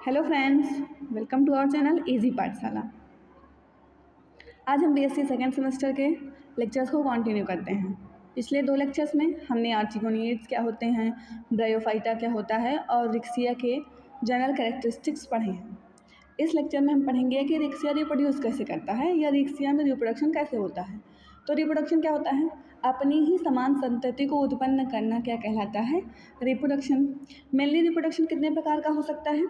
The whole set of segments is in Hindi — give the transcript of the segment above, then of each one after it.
Hello friends, welcome to our channel easy Pathshala. आज हम बीएससी सेकेंड सेमेस्टर के लेक्चर्स को कंटिन्यू करते हैं। पिछले 2 लेक्चर्स में हमने आर्टिगोनिड्स क्या होते हैं, ब्रायोफाइटा क्या होता है और रिक्सिया के जनरल कैरेक्टरिस्टिक्स पढ़े हैं। इस लेक्चर में हम पढ़ेंगे कि रिक्सिया रिप्रोड्यूस कैसे करता है या रिक्सिया में रिप्रोडक्शन कैसे होता है। तो रिप्रोडक्शन क्या होता है? अपनी ही समान संतति को उत्पन्न करना क्या कहलाता है? रिप्रोडक्शन। मेनली रिप्रोडक्शन कितने प्रकार का हो सकता है?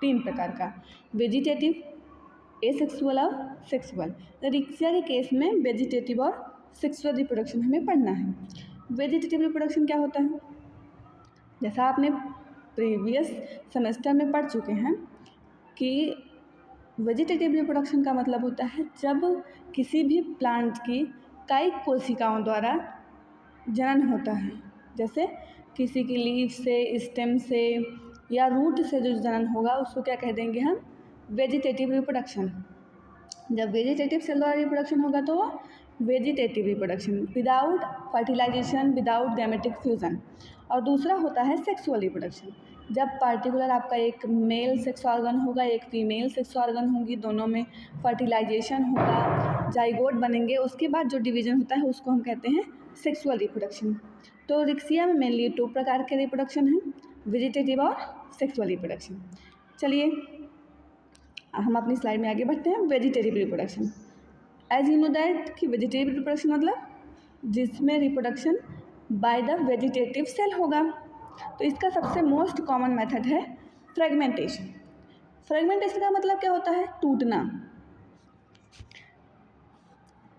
3 प्रकार का, वेजिटेटिव, एसेक्सुअल और सेक्सुअल। रिक्सिया के केस में वेजिटेटिव और सेक्सुअल रिप्रोडक्शन हमें पढ़ना है। वेजिटेटिव रिप्रोडक्शन क्या होता है? जैसा आपने प्रीवियस सेमेस्टर में पढ़ चुके हैं कि वेजिटेटिव रिप्रोडक्शन का मतलब होता है जब किसी भी प्लांट की कायिक कोशिकाओं द्वारा जनन होता है। जैसे किसी की लीफ से, स्टेम से या रूट से जो जनन होगा उसको क्या कह देंगे हम? Vegetative reproduction. जब वेजिटेटिव सेल द्वारा रिप्रोडक्शन होगा तो vegetative reproduction without fertilization, without gametic fusion. और दूसरा होता है सेक्सुअल रिप्रोडक्शन। जब पार्टिकुलर आपका एक मेल सेक्स ऑर्गन होगा, एक फीमेल सेक्स ऑर्गन होगी, दोनों में फर्टिलाइजेशन होगा, जाइगोट बनेंगे, उसके बाद जो डिवीजन होता है उसको हम कहते हैं सेक्सुअल रिप्रोडक्शन। तो रिक्सिया में मेनली 2 प्रकार के रिप्रोडक्शन हैं, वेजिटेटिव और सेक्सुअल रिप्रोडक्शन। चलिए हम अपनी स्लाइड में आगे बढ़ते हैं। Vegetative reproduction, as you know that कि वेजिटेटिव रिप्रोडक्शन मतलब जिसमें reproduction by the vegetative cell होगा। तो इसका सबसे मोस्ट कॉमन मेथड है फ्रेगमेंटेशन। फ्रेगमेंटेशन का मतलब क्या होता है? टूटना।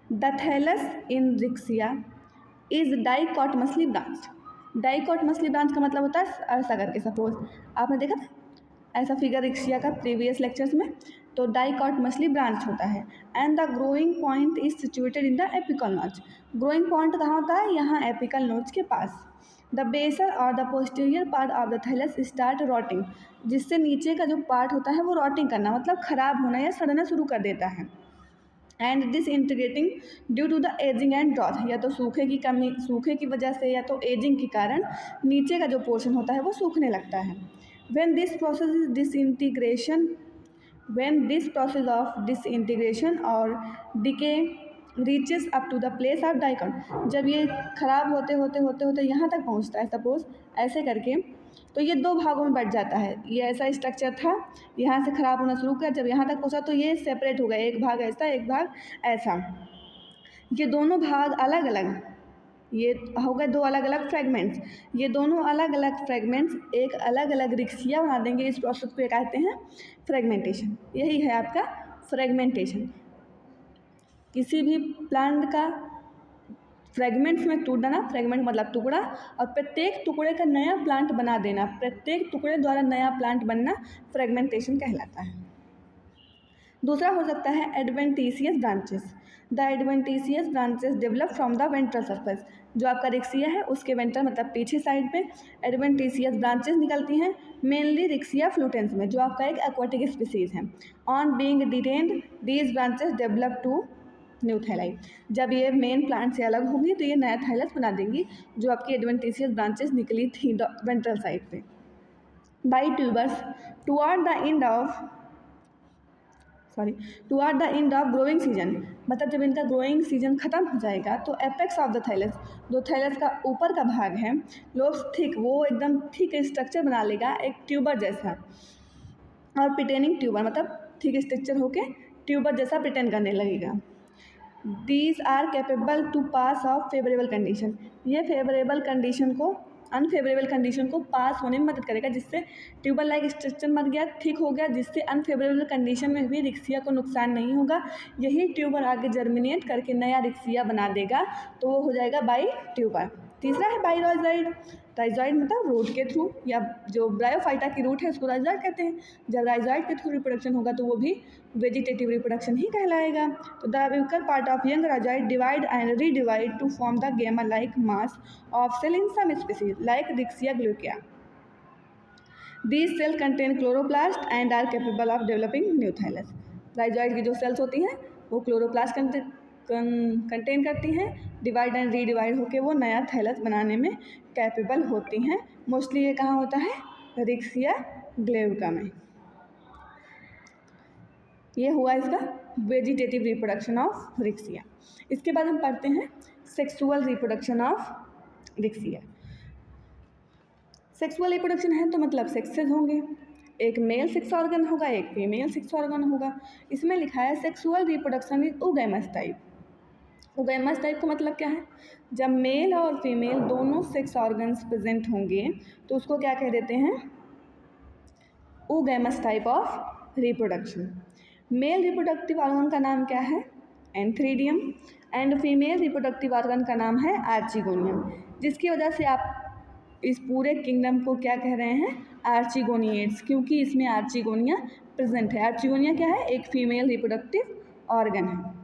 The thallus in Riccia is dichotomously branched. Dichotomously branch का मतलब होता है ऐसा करके, सपोज आपने देखा था ऐसा फिगर रिक्सिया का प्रीवियस लेक्चर्स में, तो डाइकोटमसली ब्रांच होता है। And the growing point is situated in the apical notch. Growing point कहाँ होता है? यहाँ एपिकल नोच के पास। द बेसल और the posterior part of the thallus start rotting, जिससे नीचे का जो पार्ट होता है वो रॉटिंग करना मतलब खराब होना या सड़ना शुरू कर देता है। And disintegrating due to the ageing and drought, या तो सूखे की कमी, सूखे की वजह से या तो एजिंग के कारण नीचे का जो पोर्शन होता है वो सूखने लगता है। When this process of disintegration or decay reaches up to the place of dicot, जब ये खराब होते होते यहाँ तक पहुँचता है, सपोज ऐसे करके, तो ये 2 भागों में बट जाता है। ये ऐसा स्ट्रक्चर था, यहाँ से खराब होना शुरू किया, जब यहाँ तक पहुँचा तो ये सेपरेट हो गया, एक भाग ऐसा, एक भाग ऐसा। ये दोनों भाग अलग अलग, ये हो गए 2 अलग अलग फ्रेगमेंट्स। ये दोनों अलग अलग फ्रेगमेंट्स एक अलग अलग रिक्सिया बना देंगे। इस प्रोसेस को कहते हैं फ्रेगमेंटेशन। यही है आपका फ्रेगमेंटेशन। किसी भी प्लांट का फ्रेगमेंट्स में टूटना, फ्रेगमेंट मतलब टुकड़ा, और प्रत्येक टुकड़े का नया प्लांट बना देना, प्रत्येक टुकड़े द्वारा नया प्लांट बनना फ्रेगमेंटेशन कहलाता है। दूसरा हो सकता है adventitious branches. The adventitious branches develop from the ventral surface. जो आपका रिक्सिया है उसके वेंट्रल मतलब पीछे साइड पे एडवेंटिशियस ब्रांचेस निकलती हैं, मेनली रिक्सिया फ्लूटेंस में, जो आपका एक एक्वाटिक स्पीसीज है। On being detained these branches develop to new thalli. जब ये मेन प्लांट से अलग होंगी तो ये नया थैलस बना देंगी, जो आपकी एडवेंटिशियस ब्रांचेस निकली थी वेंट्रल साइड पे। By tubers toward the end of growing season, मतलब जब इनका ग्रोइंग सीजन ख़त्म हो जाएगा तो एपेक्स ऑफ द थैलस, जो थैलस का ऊपर का भाग है, लोब्स थिक, वो एकदम थिक स्ट्रक्चर बना लेगा, एक ट्यूबर जैसा। और प्रिटेनिंग ट्यूबर मतलब थिक स्ट्रक्चर होके ट्यूबर जैसा प्रिटेंड करने लगेगा। These are capable to pass of favourable condition. ये फेवरेबल कंडीशन को, अनफेवरेबल कंडीशन को पास होने में मदद करेगा, जिससे ट्यूबर लाइक स्ट्रक्चर मर गया, थिक हो गया, जिससे अनफेवरेबल कंडीशन में भी रिक्सिया को नुकसान नहीं होगा। यही ट्यूबर आगे जर्मिनेट करके नया रिक्सिया बना देगा, तो वो हो जाएगा बाई ट्यूबर। तीसरा है बाई राइजॉइड। राइजॉइड मतलब रूट के थ्रू, या जो ब्रायोफाइटा की रूट है उसको राइजॉइड कहते हैं। जब राइजॉइड के थ्रू रिप्रोडक्शन होगा तो वो भी वेजिटेटिव रिप्रोडक्शन ही कहलाएगा। तो the apical part of young rhizoid divide and redivide to form the gemma like mass of cell in some species like Riccia glauca. These cells contain chloroplast and are capable of developing new thallus. Rhizoid की जो सेल्स होती हैं वो क्लोरोप्लास्ट कंटेन करती हैं, डिवाइड एंड रीडिवाइड होकर वो नया थैलस बनाने में कैपेबल होती हैं। मोस्टली ये कहाँ होता है? रिक्सिया ग्लूकिया में। ये हुआ इसका वेजिटेटिव रिप्रोडक्शन ऑफ रिक्सिया। इसके बाद हम पढ़ते हैं sexual reproduction of Riccia. Sexual reproduction है तो मतलब सेक्सेस होंगे, एक मेल सेक्स ऑर्गन होगा, एक फीमेल सेक्स ऑर्गन होगा। इसमें लिखा है sexual reproduction is oogamous type. Oogamous type का मतलब क्या है? जब मेल और फीमेल दोनों सेक्स ऑर्गन्स प्रेजेंट होंगे तो उसको क्या कह देते हैं? Oogamous type of reproduction. Male reproductive organ का नाम क्या है? Antheridium. And female reproductive organ का नाम है आर्चिगोनियम, जिसकी वजह से आप इस पूरे किंगडम को क्या कह रहे हैं? आर्चिगोनिएट्स, क्योंकि इसमें आर्चिगोनिया प्रेजेंट है। आर्चिगोनिया क्या है? एक फीमेल रिप्रोडक्टिव ऑर्गन है।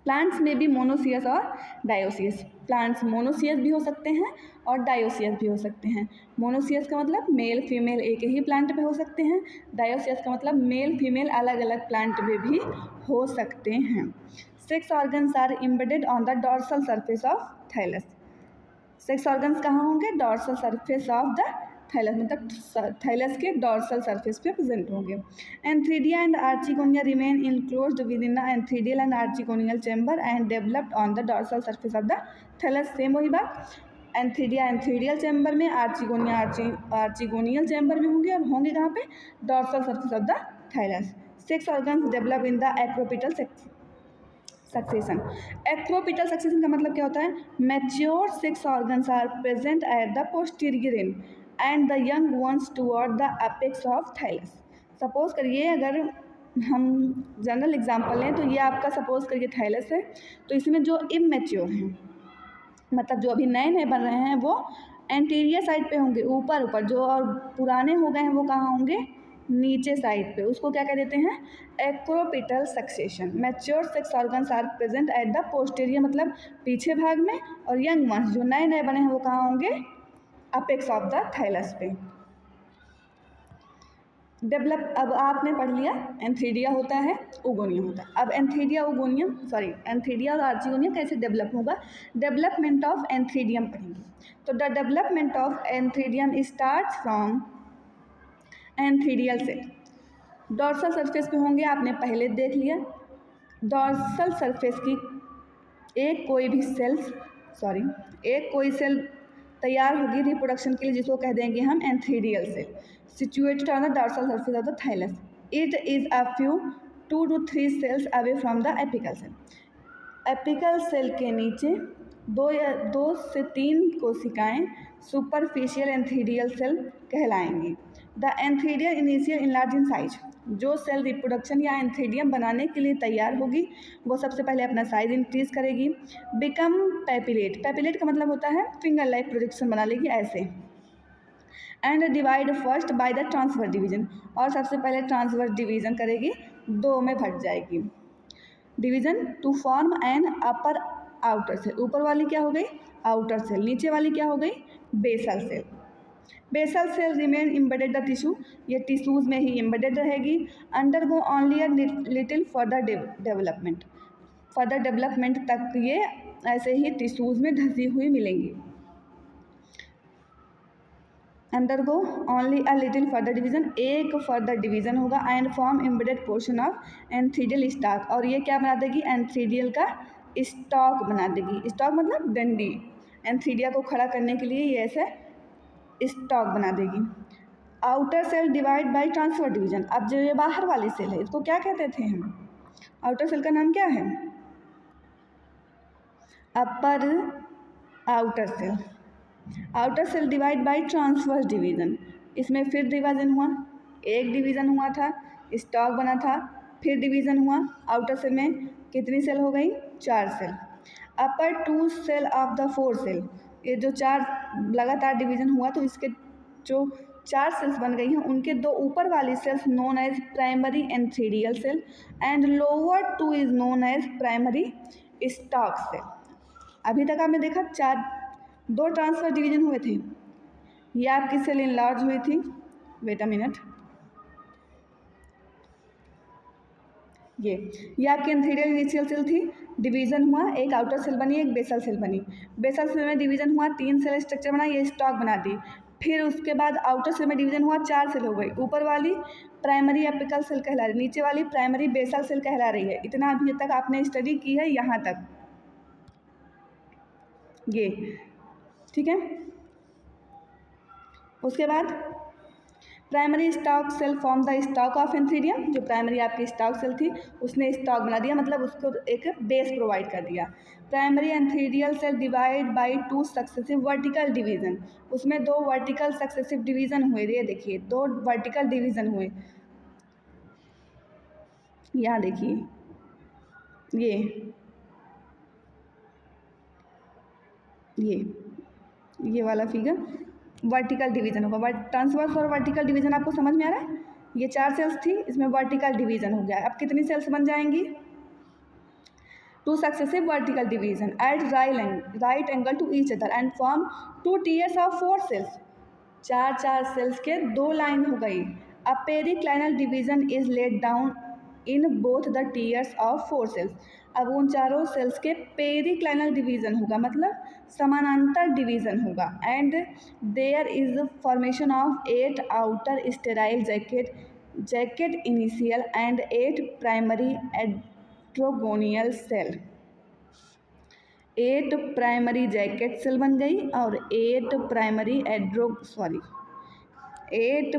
प्लांट्स में भी मोनोसियस और डायोसियस। प्लांट्स मोनोसियस भी हो सकते हैं और डायोसियस भी हो सकते हैं। मोनोसियस का मतलब मेल फीमेल एक ही प्लांट पे हो सकते हैं, डायोसियस का मतलब मेल फीमेल अलग अलग प्लांट पे भी हो सकते हैं। Sex organs are embedded on the dorsal surface of thallus. Sex organs कहाँ होंगे? Dorsal surface of the thallus, मतलब थाइलस के डॉर्सल सरफेस पे प्रेजेंट होंगे। Antheridia and archegonia remain enclosed within the antheridial and archegonial chamber and developed on the dorsal surface of the thallus. Same वही बात, एंथ्रीडिया एंथ्रीडियल चैम्बर में, आर्चिगोनिया आर्चिगोनियल चैम्बर में होंगे, और होंगे कहाँ पे? Dorsal surface of the thallus. Sex organs develop in the acropetal succession. Acropetal succession का मतलब क्या होता है? Mature sex organs are present at the posterior end and the young ones toward the apex of thallus. Suppose करिए, अगर हम जनरल एग्जांपल लें तो ये आपका सपोज करिए थाइलस है, तो इसमें जो इमैच्योर हैं, मतलब जो अभी नए नए बन रहे हैं, वो एंटीरियर साइड पे होंगे, ऊपर ऊपर। जो और पुराने हो गए हैं वो कहाँ होंगे? नीचे साइड पे। उसको क्या कह देते हैं? Acropetal succession. Mature sex organs are present at the posterior, मतलब पीछे भाग में, और यंग वंस जो नए नए बने हैं वो कहाँ होंगे? अपेक्स ऑफ द थाइलस पे। डेवलप, अब आपने पढ़ लिया एंथ्रीडिया होता है, ओगोनियम होता है। अब एंथ्रीडिया और आर्चिगोनियम कैसे डेवलप होगा? डेवलपमेंट ऑफ एंथ्रीडियम पढ़ेंगे। तो the development of antheridium starts from antheridial cell. Dorsal surface पे होंगे, आपने पहले देख लिया। डॉर्सल सरफेस की एक कोई सेल तैयार होगी रिप्रोडक्शन के लिए, जिसको कह देंगे हम antheridial cell, situated on the dorsal surface of the thallus. It is a few 2 to 3 cells away from the apical cell. Apical cell के नीचे 2 से 3 कोशिकाएं सुपरफिशियल एंथ्रीडियल सेल कहलाएंगी। The antheridial initial enlarge in size. जो सेल रिप्रोडक्शन या एंथ्रीडियम बनाने के लिए तैयार होगी वो सबसे पहले अपना साइज इंक्रीज करेगी। Become papillate. पैपिलेट का मतलब होता है फिंगर लाइक प्रोजेक्शन बना लेगी ऐसे। And divide first by the transverse division. और सबसे पहले ट्रांसवर्स डिवीजन करेगी, 2 में फट जाएगी। Division to form an upper outer cell. ऊपर वाली क्या हो गई? Outer cell. नीचे वाली क्या हो गई? Basal cell. Basal cell remain embedded the tissue. ये टिश्यूज में ही एम्बेडेड रहेगी। Undergo only a little further development. Further development तक ये ऐसे ही टिश्यूज में धसी हुई मिलेंगी। Undergo only a little further division, एक फर्दर डिवीजन होगा। And form embedded portion of antheridial stock. और ये क्या बना देगी? एंथ्रीडियल का स्टॉक बना देगी। स्टॉक मतलब डंडी। एंथ्रीडिया को खड़ा करने के लिए ये ऐसे स्टॉक बना देगी। Outer cell divide by transfer division. अब जो ये बाहर वाली सेल है इसको क्या कहते थे हम? आउटर सेल का नाम क्या है? Upper outer cell. Outer cell divide by transverse division. इसमें फिर डिवीजन हुआ, एक डिवीजन हुआ था, स्टॉक बना था, फिर डिवीजन हुआ। आउटर सेल में कितनी सेल हो गई? 4 cell. Upper 2 cell of the 4 cell. ये जो 4 लगातार डिवीजन हुआ तो इसके जो 4 सेल्स बन गई हैं उनके 2 ऊपर वाली cells known as primary antheridial cell and lower 2 is known as primary stalk cell. अभी तक आपने देखा 2 ट्रांसफर डिवीजन हुए थे। ये आपकी सेल इनलार्ज हुई थी। Wait a minute. ये आपकी एंथ्रीडियल इनिशियल सेल थी। डिवीजन हुआ, एक आउटर सेल बनी, एक बेसल सेल बनी। बेसल सेल में डिवीजन हुआ, 3 सेल स्ट्रक्चर बना, ये स्टॉक बना दी। फिर उसके बाद आउटर सेल में डिवीजन हुआ, 4 सेल हो गई। ऊपर वाली प्राइमरी एपिकल सेल कहला रही है, नीचे वाली प्राइमरी बेसल सेल कहला रही है। इतना अभी तक आपने स्टडी की है यहाँ तक, ये ठीक है। उसके बाद primary stalk cell form the stalk of antheridium, जो प्राइमरी आपकी स्टॉक सेल थी उसने स्टॉक बना दिया, मतलब उसको एक बेस प्रोवाइड कर दिया। Primary antheridial cell divide by 2 successive vertical division, उसमें 2 वर्टिकल सक्सेसिव डिवीजन हुए। ये देखिए 2 वर्टिकल डिवीजन हुए, यहाँ देखिए ये वाला फिगर वर्टिकल डिवीजन होगा। ट्रांसवर्स और वर्टिकल डिवीजन आपको समझ में आ रहा है। ये 4 सेल्स थी, इसमें वर्टिकल डिवीजन हो गया। अब कितनी सेल्स बन जाएंगी, 2 successive vertical division at right angle to each other and form 2 tiers of 4 cells. 4 cells के 2 लाइन हो गई। A periclinal division is laid down in both the tiers of 4 cells. अब उन चारों सेल्स के पेरिक्लाइनल डिवीजन होगा, मतलब समानांतर डिवीजन होगा। And there is formation of 8 outer sterile jacket initial and 8 primary androgonial cell. 8 primary jacket cell बन गई और 8 प्राइमरी 8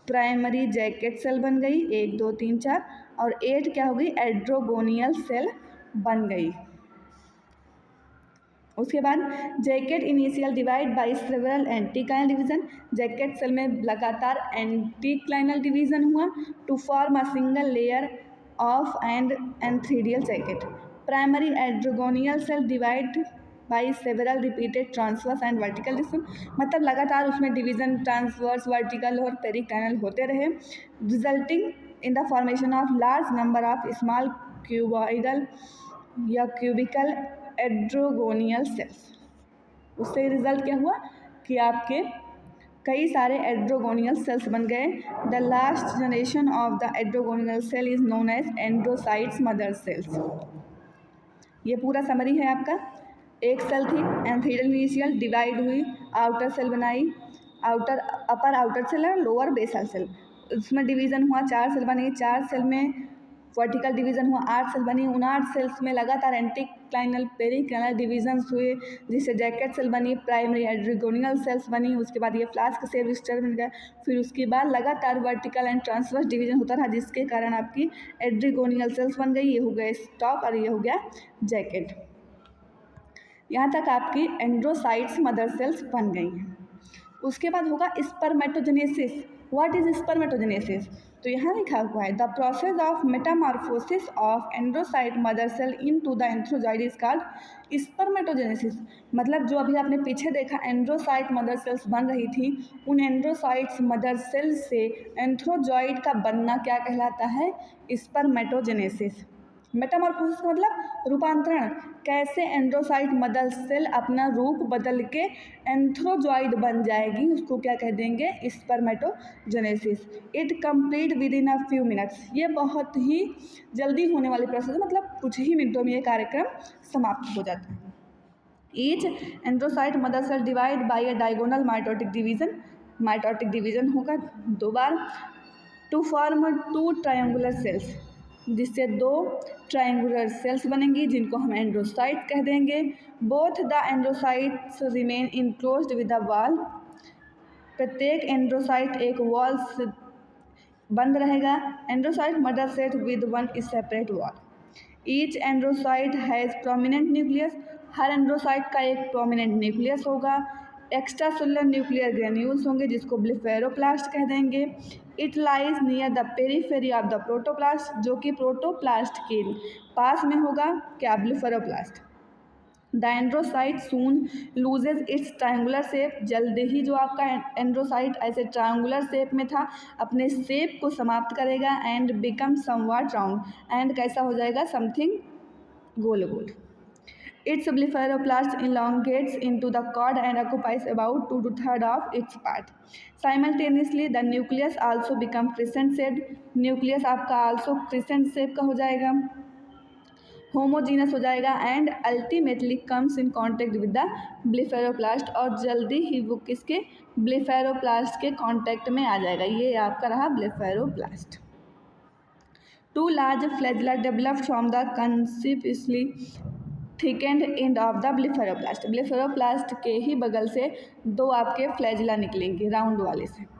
प्राइमरी जैकेट सेल बन गई, 1 2 3 4, और 8 क्या हो गई, एड्रोगोनियल सेल बन गई। उसके बाद jacket initial divide by several anticlinal division, jacket cell में लगातार एंटीक्लाइनल डिवीजन हुआ to form a single layer of and antheridial jacket. Primary androgonial cell divide by several repeated transverse and vertical division, मतलब लगातार उसमें डिवीजन ट्रांसवर्स, वर्टिकल और पेरिक्लाइनल होते रहे, resulting in the formation of large number of small cuboidal या क्यूबिकल एड्रोगोनियल सेल्स। उससे रिजल्ट क्या हुआ कि आपके कई सारे एड्रोगोनियल सेल्स बन गए। The last generation of the androgonial cell is known as androcytes mother cells. ये पूरा समरी है आपका। एक सेल थी एंथीरियल इनिशियल, डिवाइड हुई, आउटर सेल बनाई, अपर आउटर सेल और लोअर बेसल सेल, उसमें डिवीज़न हुआ, 4 सेल बनी। 4 सेल में वर्टिकल डिवीज़न हुआ, 8 सेल बनी। उन 8 सेल्स में लगातार एंटीक्लाइनल पेरिक्लाइनल डिवीजन्स हुए, जिससे जैकेट सेल बनी, प्राइमरी एड्रोगोनियल सेल्स बनी। उसके बाद ये फ्लास्क सेल स्ट्रक्चर बन गया। फिर उसके बाद लगातार वर्टिकल एंड ट्रांसवर्स डिवीजन होता रहा, जिसके कारण आपकी एड्रोगोनियल सेल्स बन गई। ये हो गए स्टॉक और ये हो गया जैकेट। यहाँ तक आपकी एंड्रोसाइट्स मदर सेल्स बन गई हैं। उसके बाद होगा स्पर्मेटोजेनेसिस। What is spermatogenesis? तो यहाँ लिखा हुआ है the process of metamorphosis of androcyte mother cell into the antherozoid is called spermatogenesis. मतलब जो अभी आपने पीछे देखा एंड्रोसाइट मदर सेल्स बन रही थी, उन एंड्रोसाइट्स मदर सेल से एंथ्रोजॉइड का बनना क्या कहलाता है, स्पर्मेटोजेनेसिस। मेटामॉर्फोसिस का मतलब रूपांतरण, कैसे एंड्रोसाइट मदर सेल अपना रूप बदल के एंथ्रोजॉइड बन जाएगी, उसको क्या कह देंगे, spermatogenesis. It complete with in a few minutes. ये बहुत ही जल्दी होने वाली प्रोसेस है, मतलब कुछ ही मिनटों में ये कार्यक्रम समाप्त हो जाता है। Each androcyte mother cell divide by a diagonal mitotic division, mitotic division होगा 2 बार, टू फॉर्म 2 ट्रायंगुलर सेल्स, जिससे 2 ट्रायंगुलर सेल्स बनेंगी जिनको हम एंड्रोसाइट कह देंगे। Both the androcytes remain enclosed with a wall. प्रत्येक एंड्रोसाइट एक वॉल से बंद रहेगा। Androcyte mother set with 1 separate wall. Each androcyte has prominent nucleus. हर एंड्रोसाइट का एक प्रोमिनेंट न्यूक्लियस होगा। एक्स्ट्रा सेलुलर न्यूक्लियर ग्रेन्यूल्स होंगे जिसको ब्लेफेरोप्लास्ट कह देंगे। It lies near the periphery of the protoplast, जो कि प्रोटोप्लास्ट के पास में होगा क्या, blepharoplast. The androcyte soon loses its triangular shape. जल्द ही जो आपका एंड्रोसाइट ऐसे ट्रायंगुलर शेप में था अपने शेप को समाप्त करेगा and become somewhat round, and कैसा हो जाएगा, something goal goal. Its blepharoplast elongates into the cord and occupies about 2/3 of its part. Simultaneously, the nucleus also becomes crescent shaped. Nucleus आपका also crescent shape का हो जाएगा। होमोजीनस हो जाएगा and ultimately comes in contact with the blepharoplast, और जल्दी ही वो किसके ब्लेफेरोप्लास्ट के कॉन्टेक्ट में आ जाएगा। ये आपका रहा blepharoplast. Two large flagella developed from the conspicuously thickened end of the blepharoplast. Blepharoplast के ही बगल से दो आपके फ्लैजिला निकलेंगे राउंड वाले से।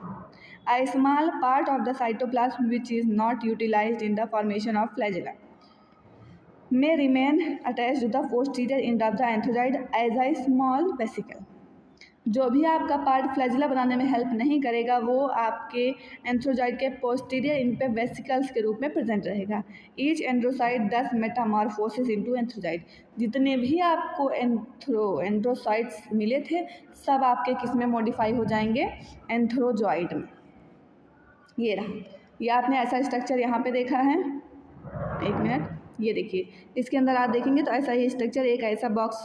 A small part of the cytoplasm which is not utilized in the formation of flagella may remain attached to the posterior end of the anthrozoid as a small vesicle। जो भी आपका पार्ट फ्लैजिला बनाने में हेल्प नहीं करेगा वो आपके एंथ्रोजॉइड के पोस्टीरियर इन पे वेसिकल्स के रूप में प्रेजेंट रहेगा। Each androcyte 10 metamorphosis into antherozoid. जितने भी आपको एंड्रोसाइड्स मिले थे सब आपके किस में मॉडिफाई हो जाएंगे, एंथ्रोजॉइड में। ये रहा, ये आपने ऐसा स्ट्रक्चर यहाँ पे देखा है, एक मिनट, ये देखिए इसके अंदर आप देखेंगे तो ऐसा ही स्ट्रक्चर, एक ऐसा बॉक्स,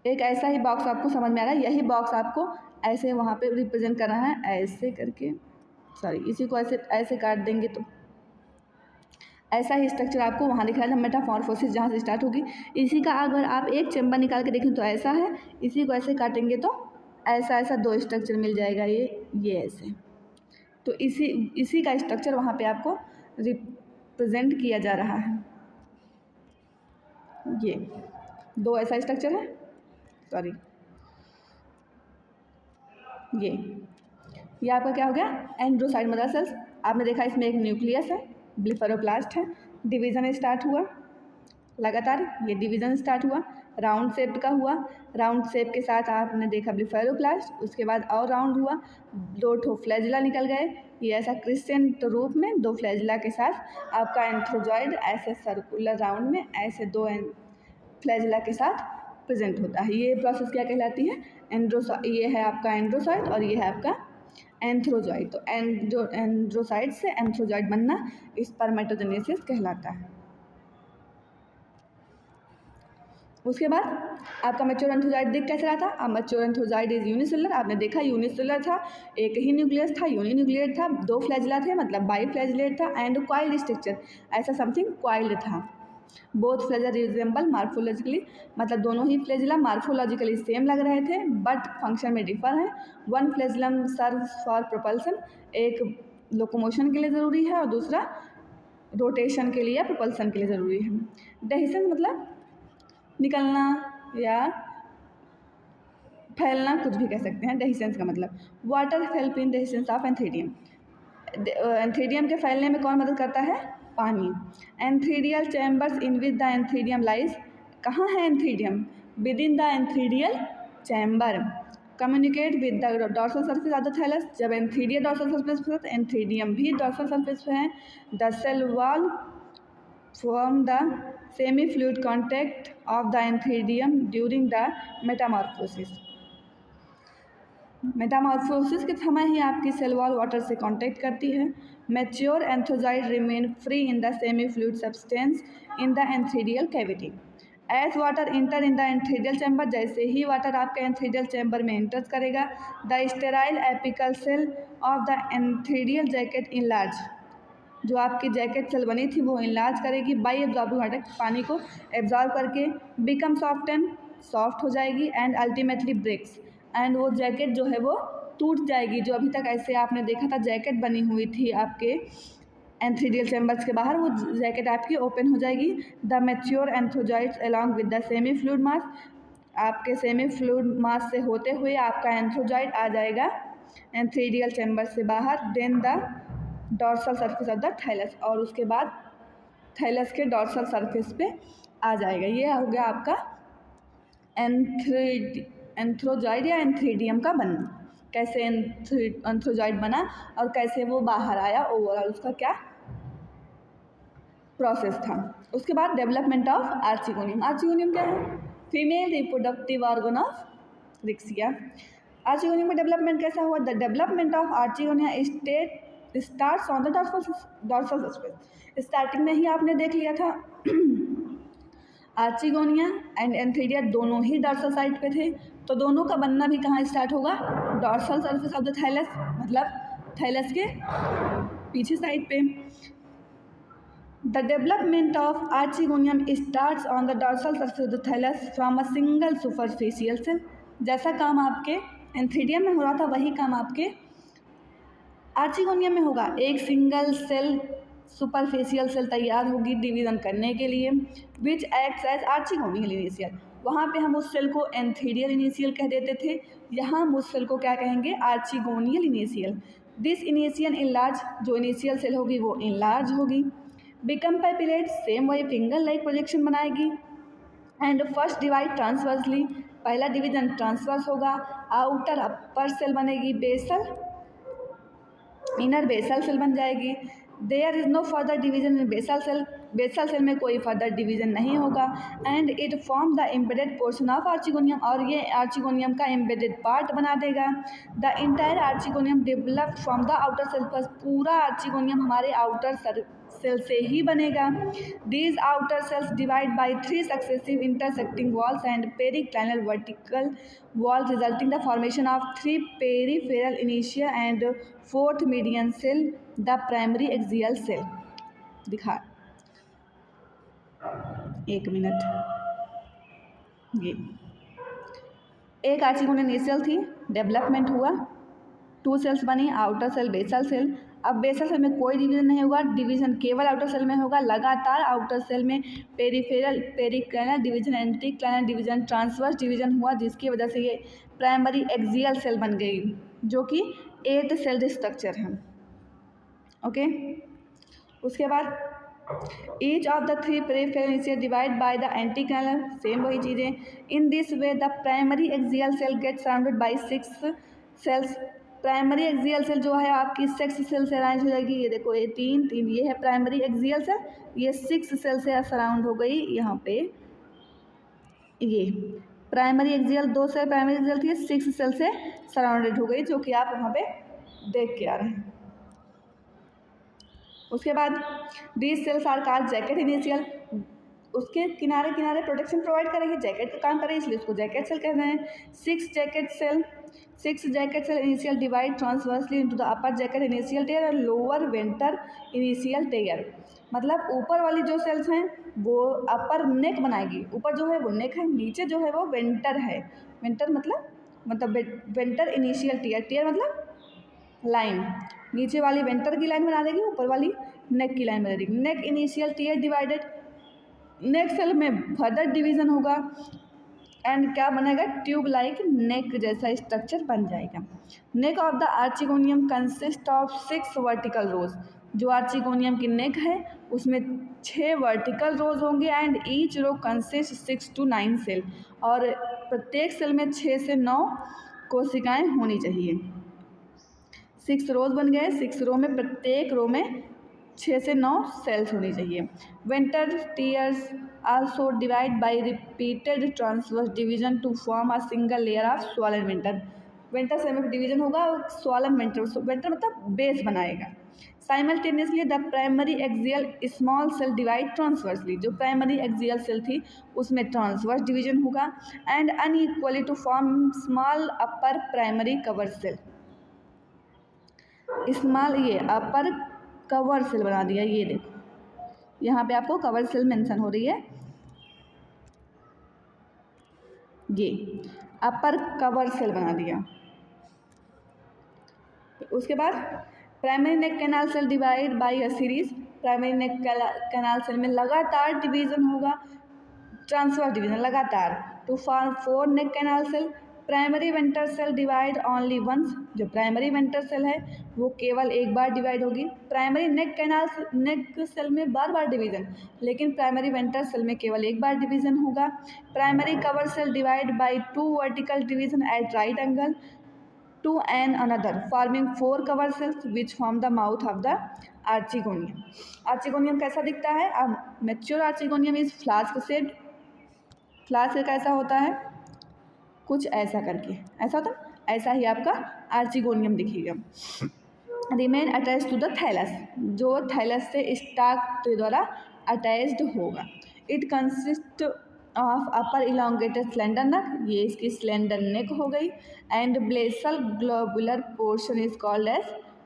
एक ऐसा ही बॉक्स आपको समझ में आ रहा है। यही बॉक्स आपको ऐसे वहाँ पे रिप्रेजेंट करना है, ऐसे करके, इसी को ऐसे काट देंगे तो ऐसा ही स्ट्रक्चर आपको वहाँ दिख रहा है। मेटामॉर्फोसिस जहाँ से स्टार्ट होगी, इसी का अगर आप एक चैम्बर निकाल के देखें तो ऐसा है, इसी को ऐसे काटेंगे तो ऐसा दो स्ट्रक्चर मिल जाएगा, ये ऐसे। तो इसी का स्ट्रक्चर वहाँ पे आपको रिप्रेजेंट किया जा रहा है। ये दो ऐसा स्ट्रक्चर है, ये आपका क्या हो गया, एंड्रोसाइड मदर सेल्स। आपने देखा इसमें एक न्यूक्लियस है, ब्लेफेरोप्लास्ट है, डिवीज़न स्टार्ट हुआ लगातार, ये डिवीज़न स्टार्ट हुआ, राउंड शेप का हुआ, राउंड शेप के साथ आपने देखा ब्लेफेरोप्लास्ट, उसके बाद और राउंड हुआ, दो ठो फ्लैजिला निकल गए, ये ऐसा क्रिस्टेंट रूप में दो फ्लैजिला के साथ आपका एंथ्रोजॉइड ऐसे सर्कुलर राउंड में ऐसे दो फ्लैजिला के साथ प्रेजेंट होता है। ये प्रोसेस क्या कहलाती है, ये है आपका एंड्रोसाइड और ये है आपका एंथ्रोजॉइड। तो एंड्रोसाइड से एंथ्रोजॉइड बनना स्पर्मेटोजेनेसिस कहलाता है। उसके बाद आपका मैच्योर एंथ्रोजॉइड दिख कैसे रहा था, अब मैच्योर एंथ्रोजॉइड इज यूनिसेलुलर। आपने देखा यूनिसेलुलर था, एक ही न्यूक्लियस था, यूनिन्यूक्लिएट था, दो फ्लैजिला थे मतलब बाई फ्लैजिलेट था, एंड क्वाइल्ड स्ट्रक्चर, ऐसा समथिंग क्वाइल्ड था। बोथ फ्लैजिला रिजेंबल मार्फोलॉजिकली, मतलब दोनों ही फ्लैजिला मार्फोलॉजिकली सेम लग रहे थे बट फंक्शन में डिफर है। One flagellum serve for propulsion, एक लोकोमोशन के लिए ज़रूरी है और दूसरा रोटेशन के लिए या प्रोपल्सन के लिए ज़रूरी है। डेहिसेंस मतलब निकलना या फैलना, कुछ भी कह सकते हैं। डेहिसेंस का मतलब water help in dehiscence of antheridium. Antheridium के फैलने में कौन मदद करता है, पानी। Antheridial chambers in which the antheridium lies, कहाँ है antheridium, within the antheridial chamber. Communicate with the dorsal surface of the thallus, जब एंथ्रीडियल डॉर्सल सरफेस पर तो एंथ्रीडियम भी डॉर्सल सरफेस पे है। The cell wall form the semi fluid contact of the antheridium during the metamorphosis. Metamorphosis के समय ही आपकी सेल वॉल वाटर से कांटेक्ट करती है। Mature antherozoid remain free in the semi fluid substance in the antheridial cavity. As water enter in the antheridial chamber, जैसे ही वाटर आपके एंथ्रीडियल चैम्बर में इंटर करेगा, the sterile apical cell of the antheridial jacket enlarge, जो आपकी जैकेट सेल बनी थी वो इनलार्ज करेगी बाई एब्जॉर्बिंग वाटर, पानी को एब्जॉर्ब करके बिकम सॉफ्ट हो जाएगी एंड अल्टीमेटली ब्रेक्स, एंड वो जैकेट जो है वो टूट जाएगी। जो अभी तक ऐसे आपने देखा था जैकेट बनी हुई थी आपके एंथ्रीडियल चैम्बर्स के बाहर, वो जैकेट आपकी ओपन हो जाएगी। The mature antherozoids along with the semi fluid mass, आपके सेमी फ्लूइड मास से होते हुए आपका एंथ्रोजॉइड आ जाएगा एंथ्रीडियल चैम्बर से बाहर। Then the dorsal surface of the thallus, और उसके बाद थैलस के डॉर्सल सरफेस पे आ जाएगा। ये हो गया आपका एंथ्रोजॉइड या एंथ्रीडियम का बनना, कैसे एंथ्रोजॉइड बना और कैसे वो बाहर आया, ओवरऑल उसका क्या प्रोसेस था। उसके बाद डेवलपमेंट ऑफ आर्चिगोनियम। आर्चिगोनियम क्या है, female reproductive organ of Riccia. Archegonium का डेवलपमेंट कैसा हुआ, the development of archegonia starts on the dorsal surface. Starting में ही आपने देख लिया था आर्चिगोनिया एंड एंथ्रीडिया दोनों ही डॉर्सल साइड पे थे, तो दोनों का बनना भी कहाँ स्टार्ट होगा, dorsal surface of the thallus, मतलब थैलस के पीछे साइड पे। The development of archegonium starts on the dorsal surface of the thallus from a single superficial cell. जैसा काम आपके एंथीडियम में हो रहा था वही काम आपके आर्चिगोनियम में होगा। एक सिंगल सेल सुपरफिशियल सेल तैयार होगी डिवीजन करने के लिए, विच एक्ट्स एज आर्चिगोनियल इनिशियल। वहाँ पे हम उस सेल को एंथीडियल इनिशियल कह देते थे, यहाँ हम उस सेल को क्या कहेंगे, archegonial initial. This initial enlarge, जो इनिशियल सेल होगी वो इनलार्ज होगी, बिकम पैपिलेट, सेम वही फिंगर लाइक प्रोजेक्शन बनाएगी, एंड फर्स्ट डिवाइड ट्रांसवर्सली, पहला डिवीजन ट्रांसवर्स होगा, आउटर अपर सेल बनेगी बेसल, इनर बेसल सेल बन जाएगी। There is no further division in basal cell में कोई फर्दर डिवीजन नहीं होगा, and it form the embedded portion of archegonium, और ये आर्चिगोनियम का एम्बेडेड पार्ट बना देगा। The entire archegonium developed from the outer cell, पर पूरा आर्चिगोनियम हमारे आउटर सेल से ही बनेगा। These outer cells divide by 3 successive intersecting walls and periclinal vertical wall, resulting the formation of 3 peripheral initial and 4th median cell, the primary axial cell। दिखा 1 मिनट। ये एक आर्चिगोनियल इनिशियल थी, डेवलपमेंट हुआ, 2 सेल्स बनी, आउटर सेल बेसल सेल। अब बेसल सेल में कोई डिवीजन नहीं होगा, डिवीजन केवल आउटर सेल में होगा। लगातार आउटर सेल में periclinal division, anticlinal division, transverse division हुआ, जिसकी वजह से ये प्राइमरी एक्सियल सेल बन गई, जो कि 8 सेल्ड स्ट्रक्चर है। ओके, उसके बाद each of the 3 peripheral initial divide by the anticlinal, same वही चीज़ें। In this way the primary axial cell get surrounded by 6 cells. Primary axial cell जो है आपकी 6 सेल से अरेंज हो जाएगी। ये देखो, ये 3 ये है प्राइमरी एक्सियल सेल, ये 6 सेल से सराउंड हो गई। यहाँ पे ये primary axial 2 cell primary axial थी, 6 सेल से सराउंडेड हो गई, जो कि आप वहाँ पे देख के आ रहे हैं। उसके बाद these cells are called jacket initial, उसके किनारे किनारे प्रोटेक्शन प्रोवाइड करेगी, जैकेट का काम करेगी, इसलिए उसको जैकेट सेल कहते हैं। 6 jacket cell initial divide transversely into the upper jacket initial tier और लोअर वेंटर इनिशियल टेयर। मतलब ऊपर वाली जो सेल्स हैं वो अपर नेक बनाएगी, ऊपर जो है वो नेक है, नीचे जो है वो वेंटर है। वेंटर मतलब वेंटर इनिशियल टेयर मतलब लाइन, नीचे वाली वेंटर की लाइन बना देगी, ऊपर वाली नेक की लाइन बना देगी। Neck initial tier divided, neck cell में फर्दर डिवीजन होगा, एंड क्या बनेगा, ट्यूब लाइक नेक जैसा स्ट्रक्चर बन जाएगा। Neck of the archegonium consist of 6 vertical rows. जो आर्चिगोनियम की नेक है उसमें 6 वर्टिकल रोज होंगे, and each row consist 6 to 9 cell, और प्रत्येक सेल में 6 से 9 कोशिकाएं होनी चाहिए। 6 रोज बन गए, 6 रो में प्रत्येक रो में 6 से 9 सेल्स होनी चाहिए। Venter tiers also divide by repeated transverse division to form a single layer of swollen venter. Venter cell में डिवीजन होगा और स्वॉलन वेंटर मतलब बेस बनाएगा। Simultaneously the primary axial small cell divide transversely, जो प्राइमरी एक्सियल सेल थी उसमें ट्रांसवर्स डिवीजन होगा, and unequally to form small upper primary cover cell. Small ये अपर कवर सेल बना दिया, ये देखो यहाँ पे आपको कवर सेल मेंशन हो रही है, ये अपर कवर सेल बना दिया। उसके बाद primary neck canal cell divide by a series. Primary neck canal cell में लगातार डिवीजन होगा, ट्रांसवर्स डिवीजन लगातार, to form 4 neck canal cell. Primary vendor cell divide only once, जो प्राइमरी वेंटर सेल है वो केवल एक बार डिवाइड होगी। प्राइमरी नेक सेल में बार बार डिवीजन, लेकिन प्राइमरी वेंटर सेल में केवल एक बार डिवीजन होगा। Primary cover cell divide by 2 vertical division at right angle to an another, forming 4 cover cells which form the mouth of the archegonium. Archegonium कैसा दिखता है? Mature archegonium is flask shaped. Flask कैसा होता है? कुछ ऐसा करके, ऐसा होता है, ऐसा ही आपका आर्चिगोनियम दिखेगा। Remain attach to the thallus, जो थैलस से स्टाक के द्वारा अटैच्ड होगा। It consist of upper elongated slender neck, ये इसकी स्लेंडर नेक हो गई, and basal globular portion is called as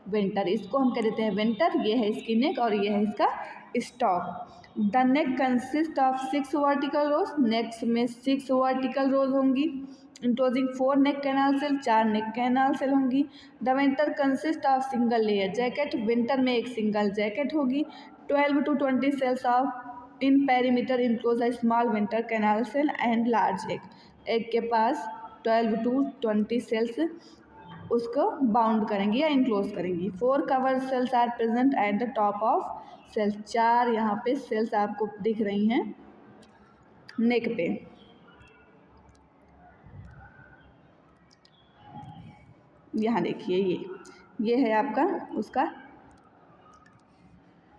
venter. इसको हम कह देते हैं वेंटर, ये है इसकी नेक और ये है इसका stalk. The neck consist of 6 vertical rows, next में 6 वर्टिकल रोज होंगी। Enclosing 4 neck canal cell, 4 neck canal cell होंगी। The venter consist of single layer jacket, venter में एक सिंगल जैकेट होगी। 12 to 20 cells of in perimeter enclose a small venter canal cell and large egg. Egg के पास 12 to 20 सेल्स उसको बाउंड करेंगी या इंक्लोज करेंगी। 4 cover cells are present at the top of cells, 4 यहाँ पे सेल्स आपको दिख रही हैं नेक पे। यहाँ देखिए ये है आपका उसका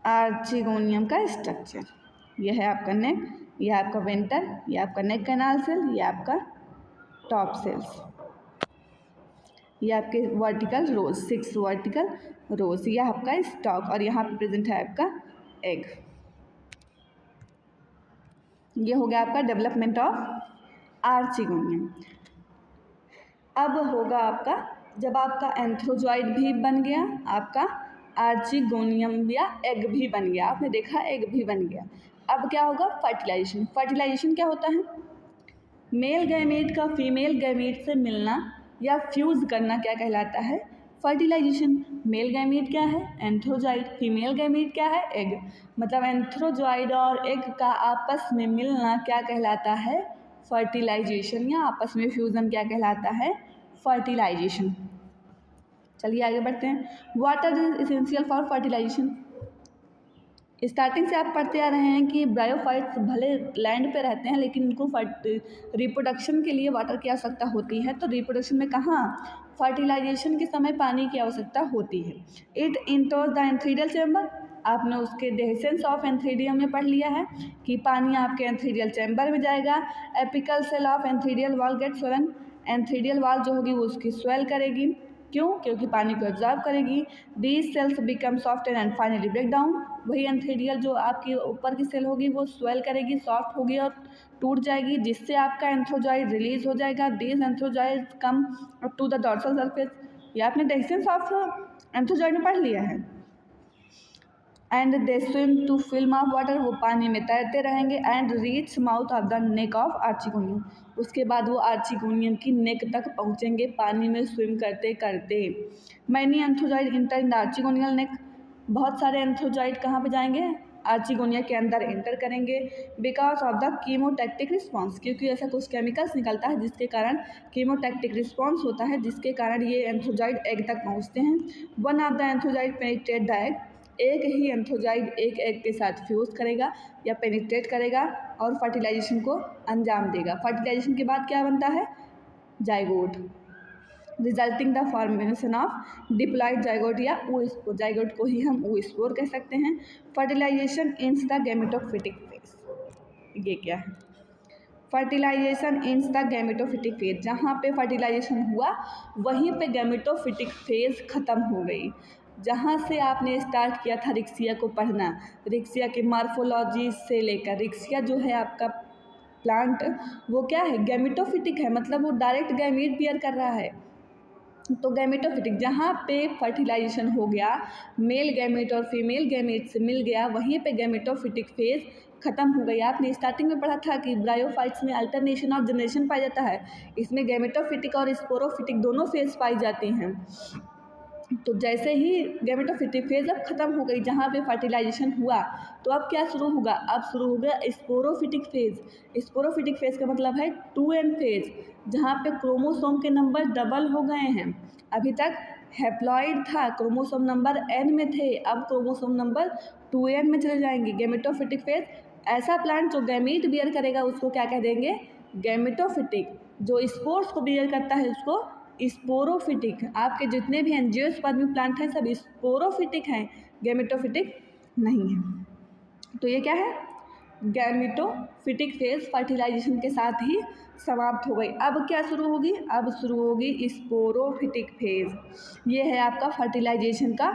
आर्चिगोनियम का स्ट्रक्चर। ये है आपका नेक, ये आपका वेंटर, ये आपका नेक कैनाल सेल, ये आपका टॉप सेल्स, ये आपके वर्टिकल रोज, 6 वर्टिकल रोज, ये आपका स्टॉक और यहाँ पे प्रेजेंट है आपका एग। ये हो गया आपका डेवलपमेंट ऑफ आर्चिगोनियम। अब होगा आपका जब आपका एंथ्रोजॉइड भी बन गया, आपका आर्चिगोनियम या एग भी बन गया, आपने देखा एग भी बन गया। अब क्या होगा? फर्टिलाइजेशन। फर्टिलाइजेशन क्या होता है? मेल गैमेट का फीमेल गैमेट से मिलना या फ्यूज़ करना क्या कहलाता है? फर्टिलाइजेशन। मेल गैमेट क्या है? एंथ्रोजॉइड। फीमेल गैमेट क्या है? एग। मतलब एंथ्रोजॉइड और एग का आपस में मिलना क्या कहलाता है? फर्टिलाइजेशन। या आपस में फ्यूज़न क्या कहलाता है? फर्टिलाइजेशन। चलिए आगे बढ़ते हैं। Water is essential for fertilization. Starting से आप पढ़ते आ रहे हैं कि ब्रायोफाइट्स भले लैंड पे रहते हैं लेकिन उनको रिप्रोडक्शन के लिए वाटर की आवश्यकता होती है। तो रिप्रोडक्शन में कहाँ? फर्टिलाइजेशन के समय पानी की आवश्यकता होती है। It इंटर्स the antheridial chamber. आपने उसके डेसेंस ऑफ एंथ्रीडियम में पढ़ लिया है कि पानी आपके एंथ्रीडियल चैम्बर में जाएगा। Apical cell of antheridial wall get swollen. Antheridial wall जो होगी वो उसकी स्वेल करेगी। क्यों? क्योंकि पानी को एब्जॉर्ब करेगी। These cells become soft and finally break down. वही एंथ्रीडियल जो आपकी ऊपर की सेल होगी वो स्वेल करेगी, सॉफ्ट होगी और टूट जाएगी, जिससे आपका एंथ्रोजॉइड रिलीज हो जाएगा। These antherozoid come up to the dorsal surface. ये आपने डेसेंस ऑफ एंथ्रोजॉइड में पढ़ लिया है। And they swim to film of water. वो पानी में तैरते रहेंगे। And reach mouth of the neck of archegonium. उसके बाद वो आर्चिगोनियम की नेक तक पहुँचेंगे पानी में स्विम करते करते। Many antherozoid enter in the archegonial neck. बहुत सारे एंथ्रोजॉइड कहाँ पे जाएंगे? आर्चिगोनिया के अंदर एंटर करेंगे। Because of the chemotactic response. क्योंकि ऐसा कुछ केमिकल्स निकलता है जिसके कारण कीमोटैक्टिक रिस्पॉन्स होता है, जिसके कारण ये एंथ्रोजॉइड एग तक पहुँचते हैं। One of the antherozoid penetrate the egg. एक ही एंथ्रोजॉइड एक एग के साथ फ्यूज़ करेगा या पेनिट्रेट करेगा और फर्टिलाइजेशन को अंजाम देगा। फर्टिलाइजेशन के बाद क्या बनता है? Zygote, resulting the formation of diploid zygote या oospore। जाइगोट को ही हम oospore कह सकते हैं। Fertilization ends the gametophytic phase. ये क्या है? Fertilization ends the gametophytic phase. जहाँ पे फर्टिलाइजेशन हुआ वहीं पे गैमेटोफिटिक फेज ख़त्म हो गई। जहाँ से आपने स्टार्ट किया था रिक्सिया को पढ़ना, रिक्सिया के मार्फोलॉजी से लेकर, रिक्सिया जो है आपका प्लांट वो क्या है? गैमेटोफिटिक है। मतलब वो डायरेक्ट गैमेट बियर कर रहा है। तो गैमेटोफिटिक जहाँ पे फर्टिलाइजेशन हो गया, मेल गैमेट और फीमेल गैमेट से मिल गया, वहीं पे गैमेटोफिटिक फेज ख़त्म हो गई। आपने स्टार्टिंग में पढ़ा था कि ब्रायोफाइट्स में अल्टरनेशन ऑफ जनरेशन पाया जाता है। इसमें गैमेटोफिटिक और स्पोरोफिटिक दोनों फेज पाई जाती हैं। तो जैसे ही गैमेटोफिटिक फेज अब ख़त्म हो गई, जहाँ पे फर्टिलाइजेशन हुआ, तो अब क्या शुरू होगा? अब शुरू हो गया स्पोरोफिटिक फेज। स्पोरोफिटिक फेज का मतलब है 2n फेज, जहाँ पे क्रोमोसोम के नंबर डबल हो गए हैं। अभी तक हैप्लॉइड था, क्रोमोसोम नंबर n में थे, अब क्रोमोसोम नंबर 2n में चले जाएंगे। Gametophytic phase. ऐसा प्लांट जो गैमीट बियर करेगा उसको क्या कह देंगे? गैमेटोफिटिक। जो स्पोर्स को बियर करता है उसको स्पोरोफिटिक। आपके जितने भी एंजियोस्पर्मिक प्लांट हैं सब स्पोरोफिटिक हैं, गैमेटोफिटिक नहीं है। तो ये क्या है? गैमेटोफिटिक फेज फर्टिलाइजेशन के साथ ही समाप्त हो गई। अब क्या शुरू होगी? अब शुरू होगी स्पोरोफिटिक फेज। ये है आपका फर्टिलाइजेशन का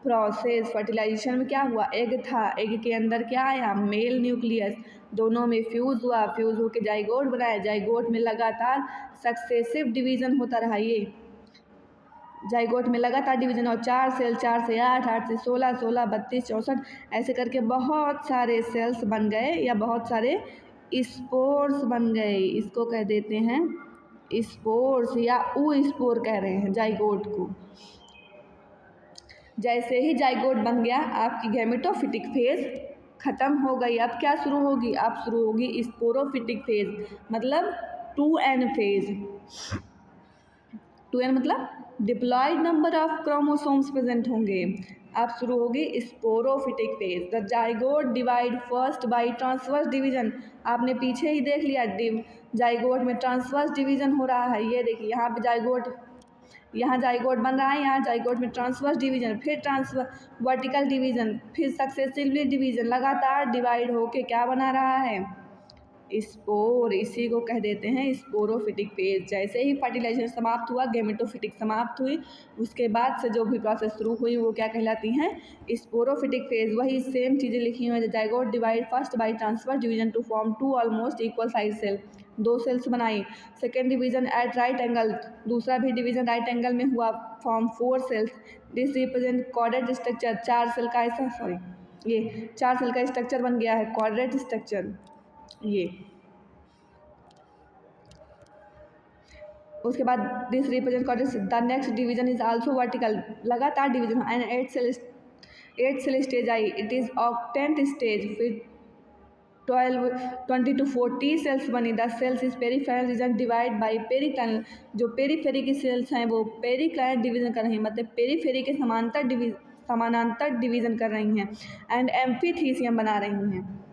प्रोसेस। फर्टिलाइजेशन में क्या हुआ? एग था, एग के अंदर क्या आया? मेल न्यूक्लियस, दोनों में फ्यूज़ हुआ, फ्यूज़ होकर जाइगोट बनाया, जाइगोट में लगातार सक्सेसिव डिवीज़न होता रहा। ये जाइगोट में लगातार डिवीजन और 4 सेल, 4 से 8, 8 से 16, 16, 32, 64 ऐसे करके बहुत सारे सेल्स बन गए या बहुत सारे स्पोर्स बन गए। इसको कह देते हैं स्पोर्स या स्पोर कह रहे हैं जाइगोट को। जैसे ही जाइगोट बन गया आपकी गैमेटोफिटिक फेज ख़त्म हो गई। अब क्या शुरू होगी? अब शुरू होगी स्पोरोफिटिक फेज, मतलब 2n फेज। 2n मतलब diploid number of chromosomes present होंगे। अब शुरू होगी sporophytic phase. The zygote divide first by transverse division. आपने पीछे ही देख लिया जाइगोट में ट्रांसवर्स डिवीजन हो रहा है। ये देखिए यहाँ पे यहाँ जाइगोट बन रहा है, यहाँ जाइगोट में ट्रांसवर्स डिवीजन, फिर वर्टिकल डिवीजन, फिर सक्सेसिवली डिवीजन, लगातार डिवाइड होके क्या बना रहा है? स्पोर। इसी को कह देते हैं स्पोरोफिटिक फेज। जैसे ही फर्टिलाइजेशन समाप्त हुआ, गैमेटोफिटिक समाप्त हुई, उसके बाद से जो भी प्रोसेस शुरू हुई वो क्या कहलाती हैं? Sporophytic phase. वही सेम चीज़ें लिखी हुई हैं। Zygote divide first by transfer division to form 2 almost equal size cell. 2 cells बनाई। Second division at right angle, दूसरा भी डिवीजन राइट एंगल में हुआ, form 4 cells. This represent quadrate structure. 4 cell का ऐसा ये 4 सेल का स्ट्रक्चर बन गया है, क्वाड्रेट स्ट्रक्चर। ये उसके बाद this represent quadrate. The next division is also vertical, लगातार डिवीजन एंड 8 सेल स्टेज आई। It is octant stage. फिर 20 to 40 सेल्स बनी। The cells is peripheral region divide by periclinal. जो पेरीफेरी की सेल्स हैं वो पेरिक्लाइनल डिवीजन कर रही हैं, मतलब पेरीफेरी के समानांतर डिवीजन कर रही हैं एंड एम्फीथीसियम बना रही हैं।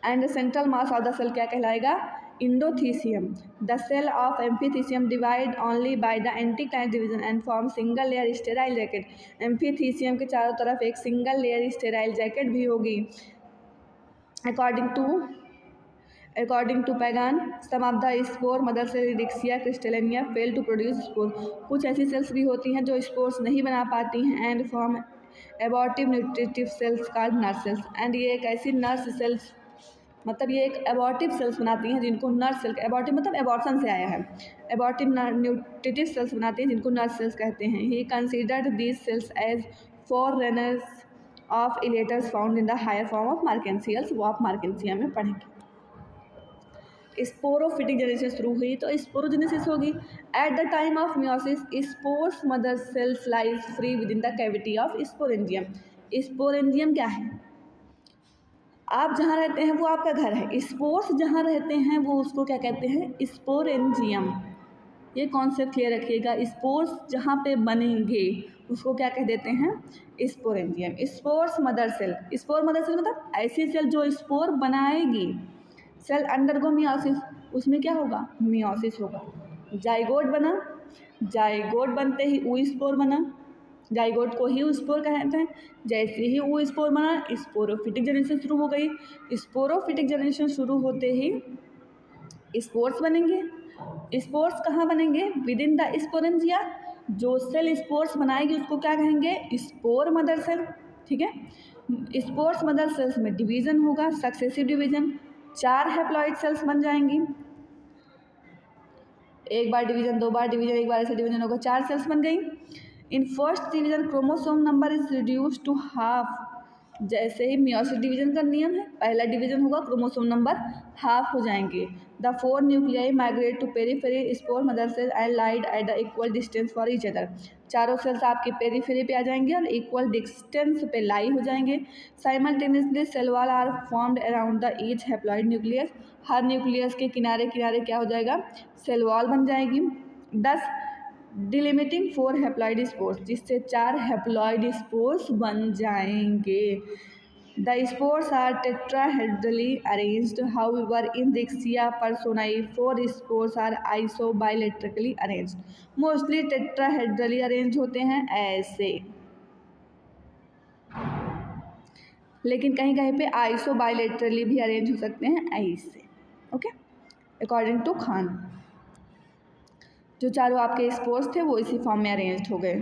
And central mass of the cell क्या कहलाएगा? Endothecium. The cell of amphithecium divide only by the anticlinal division and form single layer sterile jacket. Amphithecium के चारों तरफ एक सिंगल लेयर स्टेराइल जैकेट भी होगी। According to Pagan, some of the spore mother cell Rixia crystallina fail to produce spore। कुछ ऐसी सेल्स भी होती हैं जो स्पोर्स नहीं बना पाती हैं and form abortive nutritive cells called nurse cells. And ये एक ऐसी नर्स सेल्स, मतलब ये एक एबॉर्टिव सेल्स बनाती हैं जिनको नर्स सेल, एबॉर्टिव मतलब एबॉर्शन से आया है, एबॉर्टिव न्यूट्रिटिव सेल्स बनाती हैं जिनको नर्स सेल्स कहते हैं। He considered these cells as forerunners of elaters found in the higher form of Marchantiales. वो आप मार्केंसिया में पढ़ेंगे। स्पोरोफिटिक जनरेशन शुरू हुई तो स्पोरोजेनेसिस होगी। At the time of meiosis spores mother sales lies free with in the cavity of sporangium. Sporangium क्या है? आप जहाँ रहते हैं वो आपका घर है। स्पोर्स जहाँ रहते हैं वो उसको क्या कहते हैं? स्पोरेंजियम। ये कॉन्सेप्ट क्लियर रखिएगा। स्पोर्स जहाँ पे बनेंगे उसको क्या कह देते हैं? Sporangium. Spores mother cell. Spore mother cell मतलब ऐसी सेल जो स्पोर बनाएगी। सेल अंडरगो मियोसिस, उसमें क्या होगा? मियोसिस होगा। जाइगोट बना, जाइगोट बनते ही ऊ स्पोर बना, जाइगोट को ही स्पोर कहते हैं। जैसे ही वो स्पोर बना स्पोरोफिटिक जनरेशन शुरू हो गई। स्पोरोफिटिक जनरेशन शुरू होते ही स्पोर्स बनेंगे। स्पोर्स कहाँ बनेंगे? Within the sporangia. जो सेल स्पोर्स बनाएगी उसको क्या कहेंगे? Spore mother cell. ठीक है। स्पोर्स मदर सेल्स में डिवीजन होगा, सक्सेसिव डिवीजन। 4 हैप्लॉइड सेल्स बन जाएंगी। एक बार डिवीजन, 2 बार डिवीजन, एक बार ऐसे डिवीजन होगा, 4 सेल्स बन गई। In first division chromosome number is reduce to half. जैसे ही मियोसिस डिवीजन का नियम है, पहला डिवीजन होगा, क्रोमोसोम नंबर हाफ हो जाएंगे। The 4 nuclei migrate to periphery spore mother cell and laid at the equal distance for each other. चारों सेल्स आपके पेरीफेरी पे आ जाएंगे और इक्वल डिस्टेंस पे लाई हो जाएंगे। Simultaneously cell wall are formed around the each haploid nucleus. हर न्यूक्लियस के किनारे किनारे क्या हो जाएगा? सेल वॉल बन जाएगी। 10 डिलिमिटिंग 4 हैप्लॉइड स्पोर्स, जिससे 4 हैप्लॉइड स्पोर्स बन जाएंगे। The spores are tetrahedrally arranged, however in Riccia perssonii 4 spores are isobilaterally arranged. Mostly tetrahedrally arrange होते हैं ऐसे, लेकिन कहीं कहीं पे आइसोबाइलेट्रली भी अरेंज हो सकते हैं ऐसे। ओके, अकॉर्डिंग टू खान जो चारों आपके स्पोर्स थे वो इसी फॉर्म में अरेंज्ड हो गए।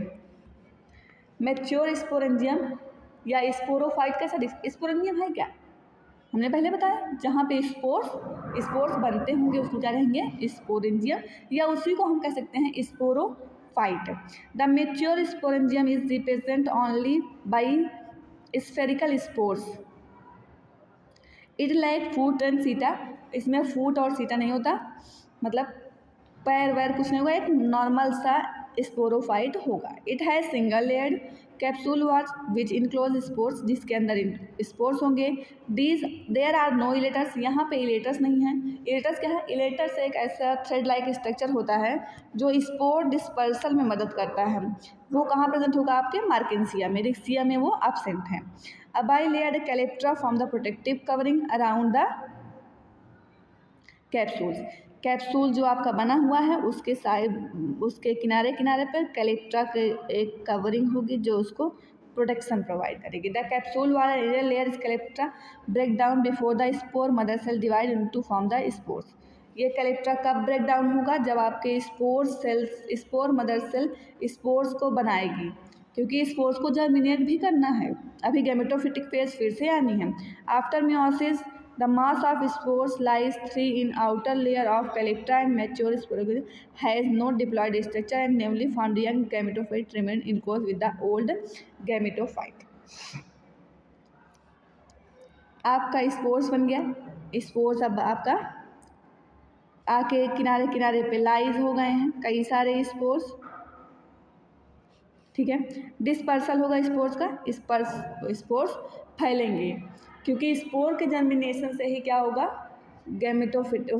मैच्योर स्पोरेंजियम या स्पोरोफाइट कैसा स्पोरेंजियम है क्या? हमने पहले बताया जहाँ पे स्पोर्स बनते होंगे उसको क्या कहेंगे? स्पोरेंजियम, या उसी को हम कह सकते हैं sporophyte. Fight. The mature sporangium is represent only by spherical spores. It like foot and सीटा, इसमें फूट और सीटा नहीं होता, मतलब पैर वैर कुछ नहीं होगा, एक नॉर्मल सा स्पोरोफाइट होगा। It has single layered capsule watch which enclose spores, जिसके अंदर स्पोर्स होंगे। डीज देयर आर नो इलेटर्स, यहाँ पे इलेटर्स नहीं है। इलेटर्स क्या है? इलेटर्स एक ऐसा थ्रेड लाइक स्ट्रक्चर होता है जो स्पोर डिस्पर्सल में मदद करता है। वो कहाँ प्रेजेंट होगा? आपके मार्केंसिया में, रिक्सिया में वो एब्सेंट है। A bilayered calyptra form the protective covering around the capsules. Capsule जो आपका बना हुआ है उसके साइड, उसके किनारे किनारे पर कैलिप्ट्रा के एक कवरिंग होगी जो उसको प्रोटेक्शन प्रोवाइड करेगी। द कैप्सूल वाला inter layer is calyptra break down before the spore mother cell divide into form the spores. ये कैलिप्ट्रा कब ब्रेक डाउन होगा? जब आपके spore cells, spore mother cell spores को बनाएगी, क्योंकि स्पोर्स को जर्मिनेट भी करना है, अभी गैमेटोफिटिक फेज फिर से आनी है। After meiosis the mass of spores lies 3 in outer layer of calyptra and mature sporogyne has no diploid structure and namely found young gametophyte remain in course with the old gametophyte। आपका स्पोर्स बन गया, स्पोर्स अब आपका आके किनारे किनारे पे लाइज हो गए हैं कई सारे स्पोर्स, ठीक है। डिस्पर्सल होगा स्पोर्स का, स्पोर्स फैलेंगे, क्योंकि स्पोर के जर्मिनेशन से ही क्या होगा? गैमेटोफिट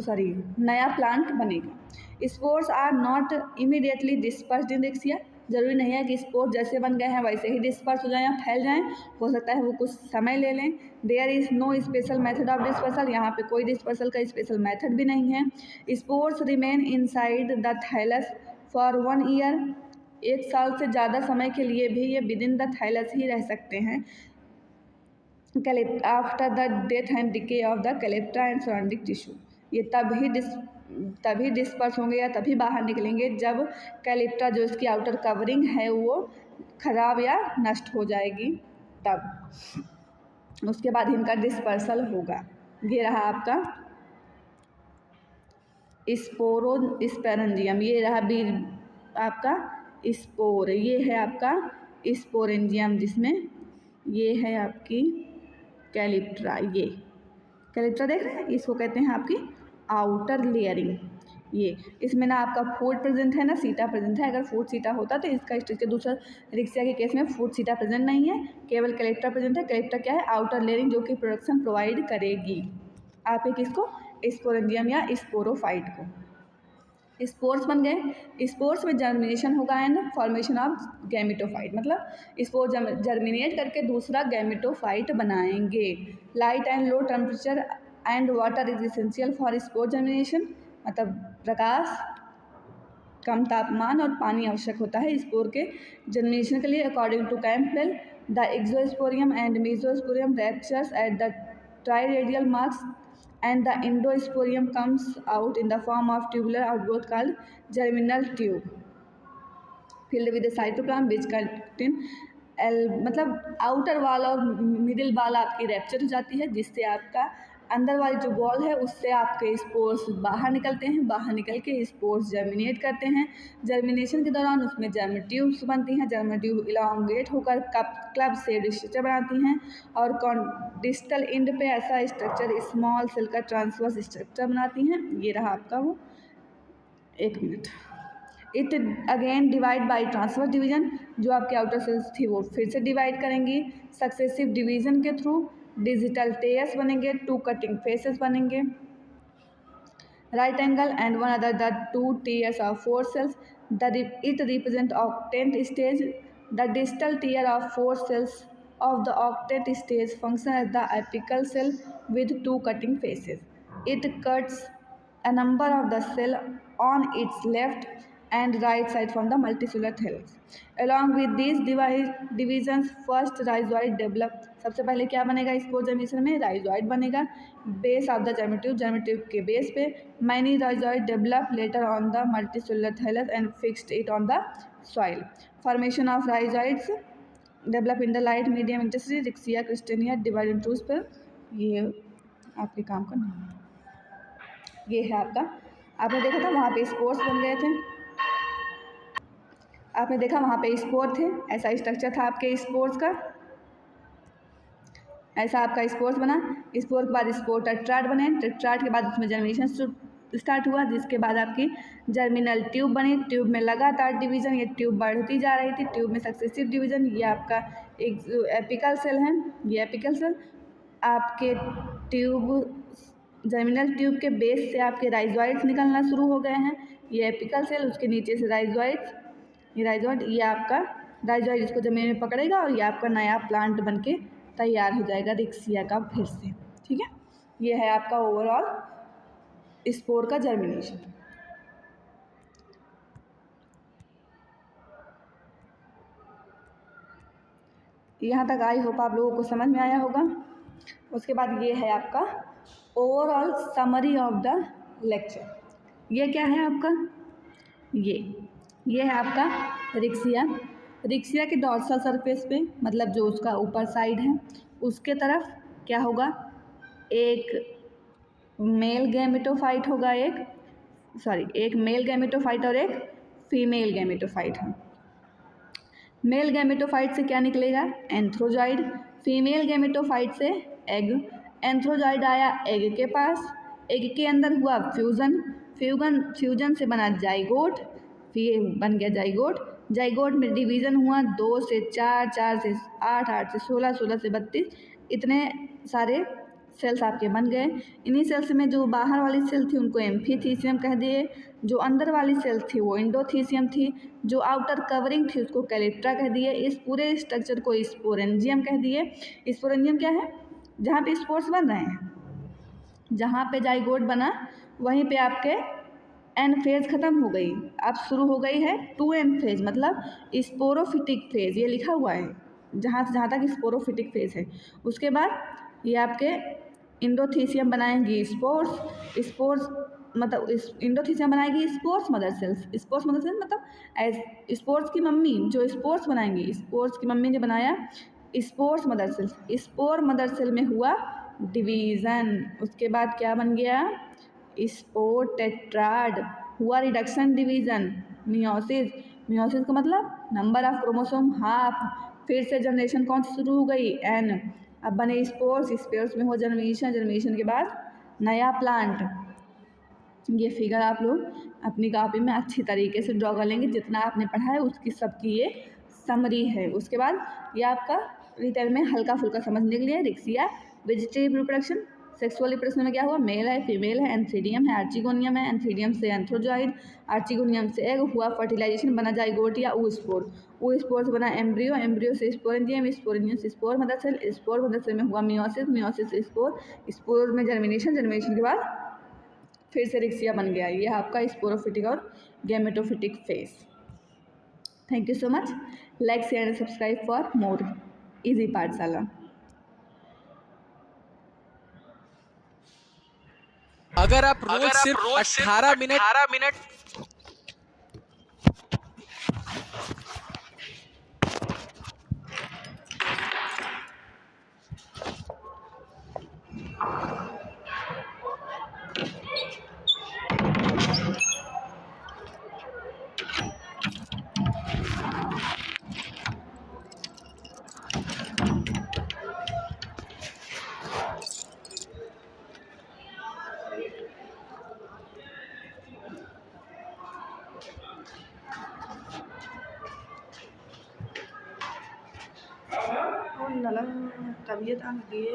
नया प्लांट बनेगा। Spores are not immediately dispersed in Riccia, जरूरी नहीं है कि स्पोर जैसे बन गए हैं वैसे ही डिस्पर्स हो जाएं या फैल जाएं, हो सकता है वो कुछ समय ले लें। There is no special method of dispersal, यहाँ पे कोई डिस्पर्सल का स्पेशल मेथड भी नहीं है। Spores remain inside the thallus for 1 year, 1 साल से ज़्यादा समय के लिए भी ये विद इन द थाइलस ही रह सकते हैं। After the death and decay of the calyptra and surrounding tissue, ये तभी डिस्पर्स होंगे या तभी बाहर निकलेंगे जब कैलिप्ट्रा जो इसकी आउटर कवरिंग है वो खराब या नष्ट हो जाएगी, तब उसके बाद इनका डिस्पर्सल होगा। ये रहा आपका स्पोरेंजियम, ये रहा भी आपका स्पोर, ये है आपका स्पोरेंजियम, जिसमें ये है आपकी कैलिप्ट्रा। ये कैलिप्ट्रा देख रहे हैं, इसको कहते हैं आपकी आउटर लेयरिंग। ये इसमें ना आपका फूट प्रेजेंट है ना सीटा प्रेजेंट है। अगर फूट सीटा होता तो इसका स्ट्रक्चर दूसरा रिक्सिया के केस में फूट सीटा प्रेजेंट नहीं है, केवल कैलिप्ट्रा प्रेजेंट है। कैलिप्ट्रा क्या है? आउटर लेयरिंग, जो कि प्रोडक्शन प्रोवाइड करेगी आप एक इसको स्पोरेंजियम या स्पोरोफाइट को। स्पोर्स बन गए, स्पोर्स में जर्मिनेशन होगा एंड फॉर्मेशन ऑफ गैमेटोफाइट, मतलब स्पोर जर्मिनेट करके दूसरा गैमेटोफाइट बनाएंगे। Light and low temperature and water is essential for spore germination, मतलब प्रकाश, कम तापमान और पानी आवश्यक होता है स्पोर के जर्मिनेशन के लिए। According to Campbell, the exosporium and mesosporium ruptures at the triradial marks and the endosporium comes out in the form of tubular outgrowth called germinal tube filled with the cytoplasm which contain मतलब आउटर वाल और मिडिल वाल आपकी रैप्चर हो जाती है, जिससे आपका अंदर वाली जो वॉल है उससे आपके स्पोर्स बाहर निकलते हैं, बाहर निकल के स्पोर्स जर्मिनेट करते हैं। जर्मिनेशन के दौरान उसमें जर्म ट्यूब्स बनती हैं, जर्म ट्यूब इलांगेट होकर क्लब से स्ट्रक्चर बनाती हैं और डिस्टल एंड पे ऐसा स्ट्रक्चर स्मॉल सेल का ट्रांसवर्स स्ट्रक्चर बनाती हैं। ये रहा आपका वो, एक minute. It again divide by transfer division, जो आपके आउटर सेल्स थी वो फिर से डिवाइड करेंगी सक्सेसिव डिवीजन के थ्रू। डिजिटल टेयर्स बनेंगे, 2 कटिंग फेसेस बनेंगे, right angle and one other the 2 tiers of 4 cells. It represent octant stage. The digital tier of 4 cells of the octet stage function as the apical cell with 2 cutting faces. It cuts a number of the cell on its left and right side from the multicellular helix. Along with these divisions, first rhizoid develop. सबसे पहले क्या बनेगा स्पोर जर्मिनेशन में? राइजोइड बनेगा, बेस ऑफ द जर्मेट्यूब के बेस पे। Many rhizoid develop later on the multicellular thallus and fixed it on the soil. Formation of rhizoids develop in the light medium intensity Riccia क्रिस्टेनिया डिवाइड इनटू पर। ये आपके काम का नहीं है, ये है आपका, आपने देखा था वहाँ पे स्पोर्स बन गए थे। आपने देखा वहाँ पे स्पोर थे, ऐसा स्ट्रक्चर था आपके स्पोर्स का, ऐसा आपका स्पोर्स बना। स्पोर के बाद स्पोर टेट्राड बने, टेट्राड के बाद उसमें जर्मिनेशन स्टार्ट हुआ, जिसके बाद आपकी जर्मिनल ट्यूब बनी। ट्यूब में लगातार डिवीज़न, ये ट्यूब बढ़ती जा रही थी, ट्यूब में सक्सेसिव डिवीज़न। ये आपका एक एपिकल सेल है, ये एपिकल सेल आपके ट्यूब जर्मिनल ट्यूब के बेस से आपके राइजोइड्स निकलना शुरू हो गए हैं। ये एपिकल सेल, उसके नीचे से राइजोइड्स, ये राइजोइड, ये आपका राइजोइड इसको जमीन में पकड़ेगा और ये आपका नया प्लांट बनके तैयार हो जाएगा रिक्सिया का फिर से। ठीक है, ये है आपका ओवरऑल स्पोर का जर्मिनेशन। यहाँ तक आई होप आप लोगों को समझ में आया होगा। उसके बाद ये है आपका overall summary of the lecture. ये क्या है आपका, ये है आपका रिक्सिया। रिक्सिया के डॉर्सल सरफेस पे, मतलब जो उसका ऊपर साइड है उसके तरफ क्या होगा, एक मेल गैमेटोफाइट होगा, एक मेल गैमेटोफाइट और एक फीमेल गैमेटोफाइट है। मेल गैमेटोफाइट से क्या निकलेगा, एंथ्रोजाइड। फीमेल गैमेटोफाइट से एग। एंथ्रोजाइड आया एग के पास, एग के अंदर हुआ फ्यूजन से बना जाइगोट, फिर बन गया जाइगोट। जाइगोट में डिवीज़न हुआ 2 से 4, 4 से 8, 8 से 16, 16 से 32, इतने सारे सेल्स आपके बन गए। इन्हीं सेल्स में जो बाहर वाली सेल थी उनको एम्फीथीसियम कह दिए, जो अंदर वाली सेल थी वो एंडोथीसियम थी, जो आउटर कवरिंग थी उसको कैलेट्रा कह दिए। इस पूरे स्ट्रक्चर को स्पोरेंजियम कह दिए। स्पोरेंजियम क्या है, जहाँ पे स्पोर्स बन रहे हैं, जहाँ पे जाइगोट बना वहीं पे आपके एन फेज ख़त्म हो गई, अब शुरू हो गई है 2N फेज, मतलब स्पोरोफिटिक फेज, ये लिखा हुआ है जहाँ से जहाँ तक स्पोरोफिटिक फेज है। उसके बाद ये आपके इंडोथीसियम बनाएंगी स्पोर्स मतलब इंडोथीसियम बनाएगी spores mother cells. Spores mother cells मतलब स्पोर्स की मम्मी, जो स्पोर्स बनाएंगी, स्पोर्स की मम्मी ने बनाया spores mother cells. Spore mother cell में हुआ डिवीज़न, उसके बाद क्या बन गया, स्पोर टेट्राड, हुआ रिडक्शन डिवीज़न, मियोसिस। मियोसिस का मतलब नंबर ऑफ क्रोमोसोम हाफ, फिर से जनरेशन कौन सी शुरू हो गई, एन। अब बने स्पोर्स, स्पोर्स में हुआ जर्मिनेशन, जर्मिनेशन के बाद नया प्लांट। ये फिगर आप लोग अपनी कॉपी में अच्छी तरीके से ड्रॉ कर लेंगे, जितना आपने पढ़ा है उसकी सबकी ये समरी है। उसके बाद ये आपका रिटर्न में हल्का फुल्का समझने के लिए Riccia, vegetative reproduction, sexual reproduction में क्या हुआ, मेल है, फीमेल है, एंथ्रीडियम है, आर्चिगोनियम है, एंथ्रीडियम से एंथ्रोजॉइड, आर्चिगोनियम से एग, हुआ फर्टिलाइजेशन, बना जाइगोट या oospore, oospore से बना एम्ब्रियो, एम्ब्रियो से स्पोरेंजियम, स्पोरेंजियम से spore mother cell, spore mother cell में हुआ मियोसिस, मियोसिस से स्पोर, स्पोर में जर्मिनेशन, जर्मिनेशन के बाद फिर से रिक्सिया बन गया। ये आपका स्पोरोफिटिक और gametophytic phase. Thank you so much. Like share and subscribe for more easy पाठशाला। अगर आप रोज सिर्फ 18 मिनट तबीयत आ गई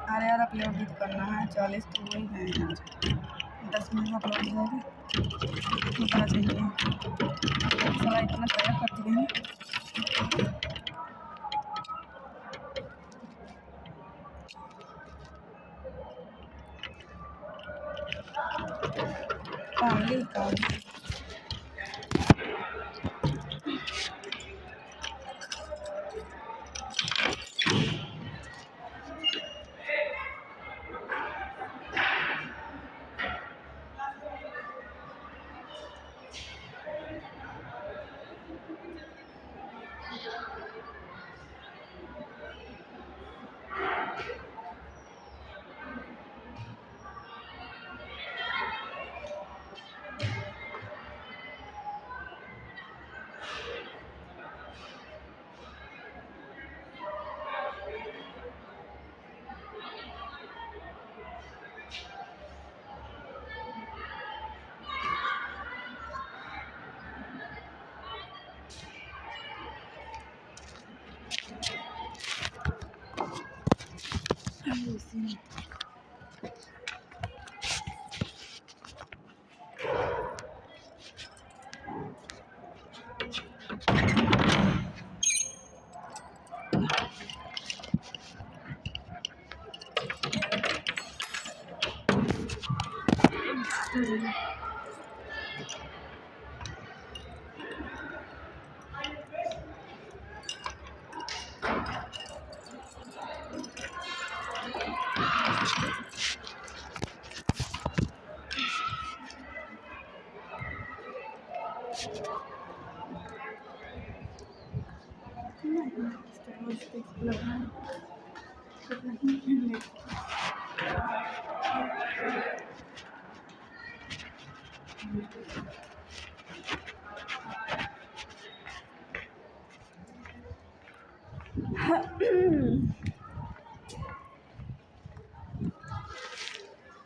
अरे यार अपलोड भी करना है, 40 तो वही है यार, 10 मिनट में अपलोड हो जाएगा, इतना चाहिए सारा, इतना तैयार कर दिए हैं। काली काली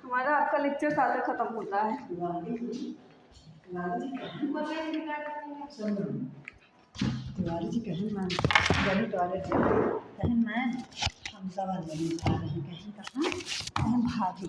हमारा आपका लेक्चर साथ खत्म होता है। तिवारी जी कहीं मैं गली टॉयलेट कहीं मैं हम सवाल नहीं आ रही कहीं कहाँ कहीं भाग ही